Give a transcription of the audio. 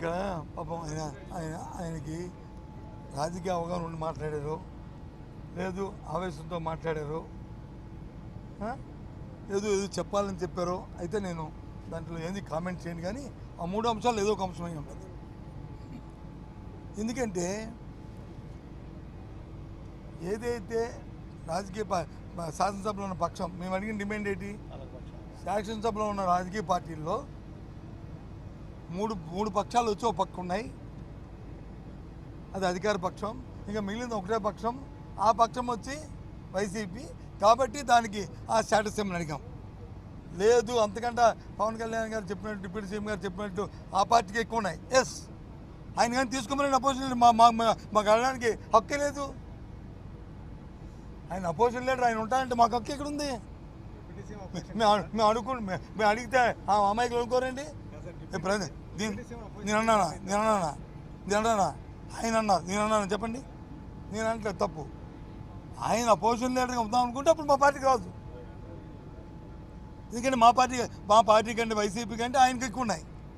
ఇక్కడ పాపం ఆయనకి రాజకీయ అవగాహన ఉండి మాట్లాడారు, లేదు ఆవేశంతో మాట్లాడారు, ఏదో చెప్పాలని చెప్పారో అయితే నేను దాంట్లో ఏంది కామెంట్ చేయను. కానీ ఆ 3 అంశాలు ఏదో ఒక అంశమై ఉంటుంది. ఎందుకంటే ఏదైతే రాజకీయ శాసనసభలో ఉన్న పక్షం మేము అడిగిన డిమాండ్ ఏంటి, శాసనసభలో ఉన్న రాజకీయ పార్టీల్లో మూడు పక్షాలు వచ్చి ఒక పక్క ఉన్నాయి, అది అధికార పక్షం. ఇంకా మిగిలిన ఒకటే పక్షం, ఆ పక్షం వచ్చి వైసీపీ. కాబట్టి దానికి ఆ స్టేటస్ ఏమని అడిగాం. లేదు అంతకంటే పవన్ కళ్యాణ్ గారు చెప్పినట్టు, డిప్యూటీ సీఎం గారు చెప్పినట్టు ఆ పార్టీకి ఎక్కువ ఉన్నాయి. ఎస్, ఆయన కానీ తీసుకోమని అపోజిషన్ లీడర్ మాకు అడగడానికి హక్కే లేదు. ఆయన అపోజిషన్ లీడర్ ఆయన ఉంటారంటే మాకు హక్కు ఎక్కడ ఉంది? మేము అడిగితే ఆ అమ్మాయికి అనుకోరండి. నేను అన్నానా ఆయన అన్నారు, నేను అన్నాను చెప్పండి. నేను అనట్లేదు, తప్పు. ఆయన అపోజిషన్ లీడర్గా ఉందాం అనుకుంటే అప్పుడు మా పార్టీకి రాదు. ఎందుకంటే మా పార్టీ కంటే వైసీపీ కంటే ఆయనకి ఎక్కువ ఉన్నాయి.